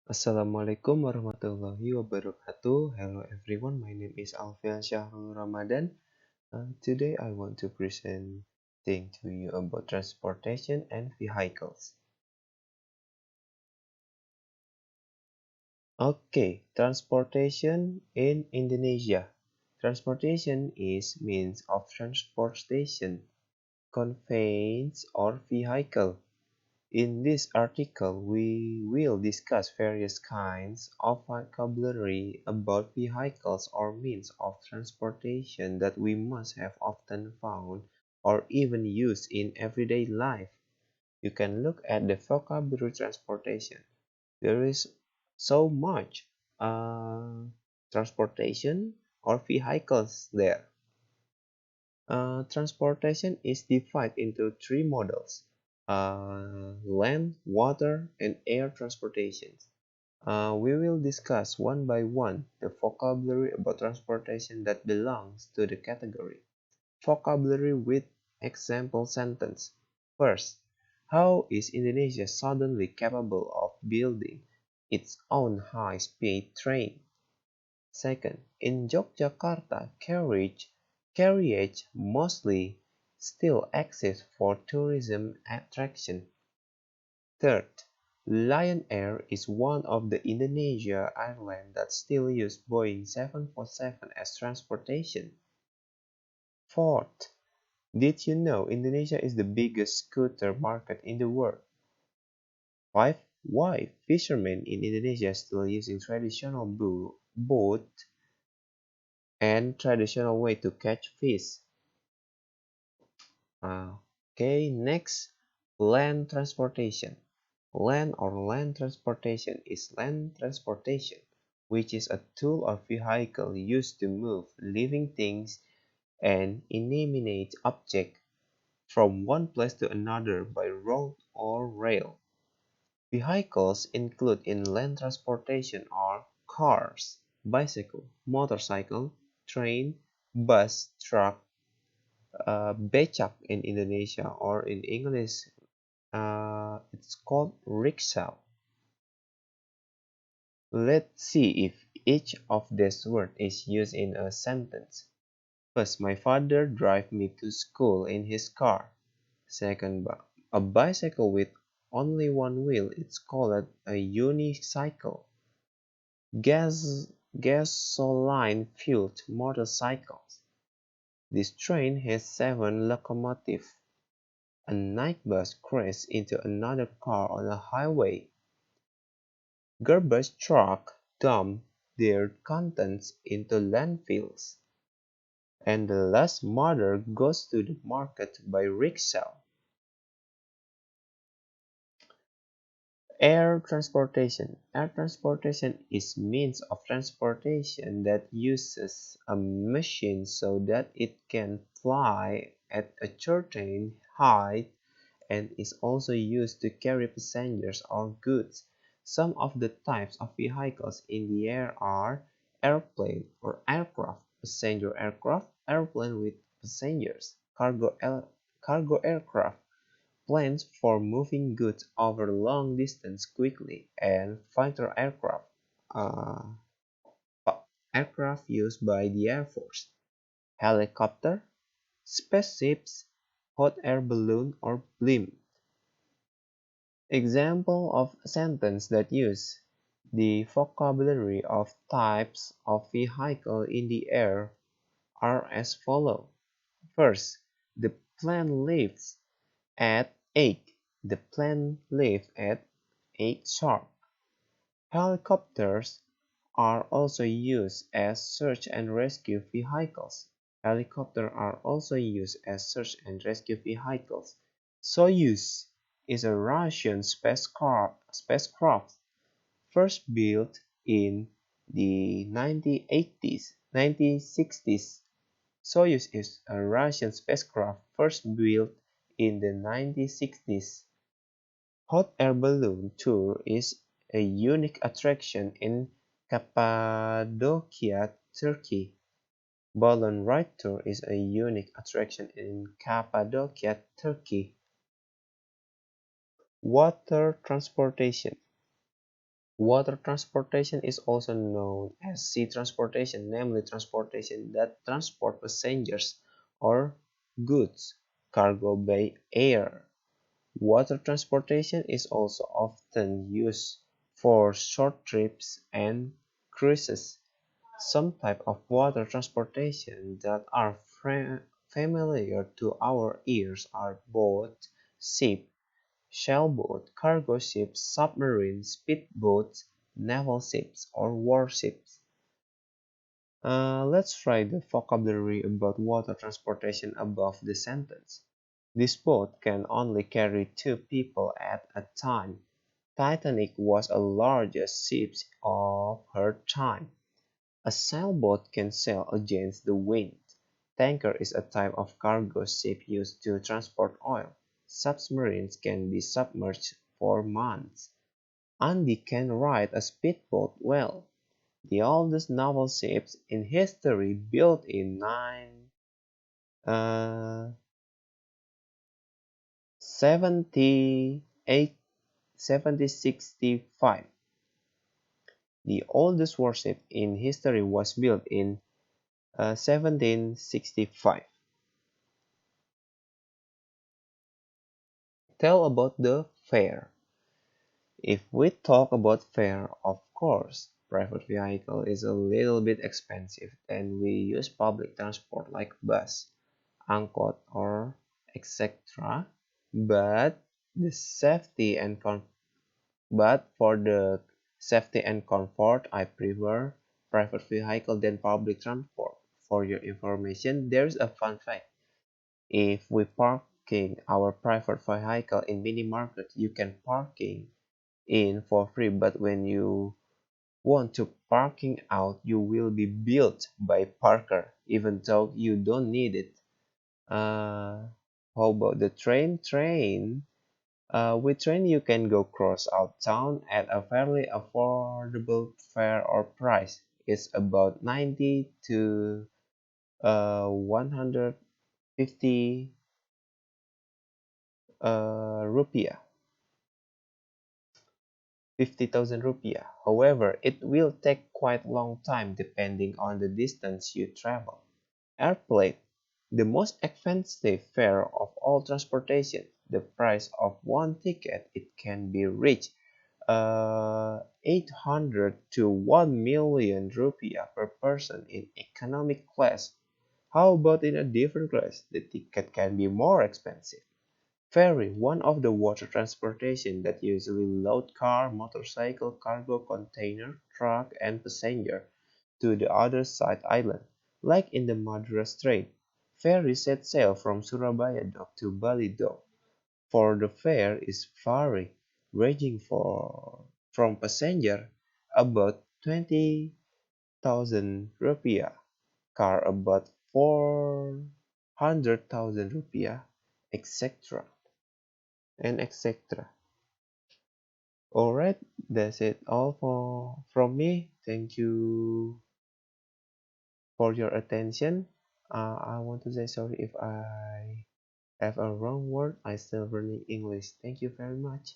Assalamualaikum warahmatullahi wabarakatuh. Hello everyone, my name is Alfian Syahrul Ramadan. Today I want to present to you about transportation and vehicles. Okay, transportation in Indonesia. Transportation is means of transportation, conveyance or vehicle. In this article, we will discuss various kinds of vocabulary about vehicles or means of transportation that we must have often found or even used in everyday life. You can look at the vocabulary transportation. There is so much transportation or vehicles there. Transportation is divided into three models: land, water, and air transportation. We will discuss one by one the vocabulary about transportation that belongs to the category. Vocabulary with example sentence. First, how is Indonesia suddenly capable of building its own high-speed train? Second, in Yogyakarta, carriage mostly still exists for tourism attraction. Third, Lion Air is one of the Indonesia airlines that still use Boeing 747 as transportation. Fourth, did you know Indonesia is the biggest scooter market in the world? 5. Why fishermen in Indonesia still using traditional boat and traditional way to catch fish? Okay, next, land transportation. Land transportation is land transportation, which is a tool or vehicle used to move living things and inanimate objects from one place to another by road or rail. Vehicles included in land transportation are cars, bicycle, motorcycle, train, bus, truck, becak in Indonesia, or in English it's called rickshaw. Let's see if each of these words is used in a sentence. First, my father drive me to school in his car. Second, a bicycle with only one wheel is called a unicycle. Gas Gasoline-fueled motorcycles. This train has 7 locomotives. A night bus crashed into another car on a highway. Garbage trucks dump their contents into landfills. And the last mother goes to the market by rickshaw. Air transportation. Air transportation is means of transportation that uses a machine so that it can fly at a certain height and is also used to carry passengers or goods. Some of the types of vehicles in the air are airplane or aircraft, passenger aircraft, airplane with passengers, cargo aircraft, planes for moving goods over long distance quickly, and fighter aircraft, uh, aircraft used by the Air Force, helicopter, spaceships, hot air balloon or blimp. Example of sentence that use the vocabulary of types of vehicle in the air are as follow. First, the plane leaves at 8. The plane leaves at 8 sharp. Helicopters are also used as search and rescue vehicles. Helicopters are also used as search and rescue vehicles. Soyuz is a Russian spacecraft first built in the 1960s. Soyuz is a Russian spacecraft first built in the 1960s. Hot air balloon tour is a unique attraction in Cappadocia, Turkey. Balloon ride tour is a unique attraction in Cappadocia, Turkey. Water transportation. Water transportation is also known as sea transportation, namely transportation that transport passengers or goods, cargo by air. Water transportation is also often used for short trips and cruises. Some types of water transportation that are familiar to our ears are boat, ship, sailboat, cargo ships, submarines, speedboats, naval ships, or warships. Let's try the vocabulary about water transportation above the sentence. This boat can only carry two people at a time. Titanic was the largest ship of her time. A sailboat can sail against the wind. Tanker is a type of cargo ship used to transport oil. Submarines can be submerged for months. Andy can ride a speedboat well. The oldest naval ships in history built in uh, 78 1765. The oldest warship in history was built in 1765. Tell about the fare. If we talk about fare, of course, private vehicle is a little bit expensive and we use public transport like bus, angkot or etc. But the safety and but for the safety and comfort, I prefer private vehicle than public transport. For your information, there's a fun fact. If we parking our private vehicle in mini market, you can parking in for free, but when you want to parking out, you will be billed by parker, even though you don't need it. How about the train? With train you can go cross out town at a fairly affordable fare or price. It's about 90 to 150 rupiah, 50,000 rupiah. However, it will take quite long time depending on the distance you travel. Airplane, the most expensive fare of all transportation. The price of one ticket it can be reached 800 to 1 million rupiah per person in economic class. How about in a different class? The ticket can be more expensive. Ferry, one of the water transportation that usually load car, motorcycle, cargo, container, truck, and passenger to the other side island, like in the Madras Strait. Ferry set sail from Surabaya dock to Bali dock. For the fare is vary, ranging from passenger about 20,000 rupiah, car about 400,000 rupiah, etc. and etc. Alright, that's it all from me. Thank you for your attention. I want to say sorry if I have a wrong word. I still learning English. Thank you very much.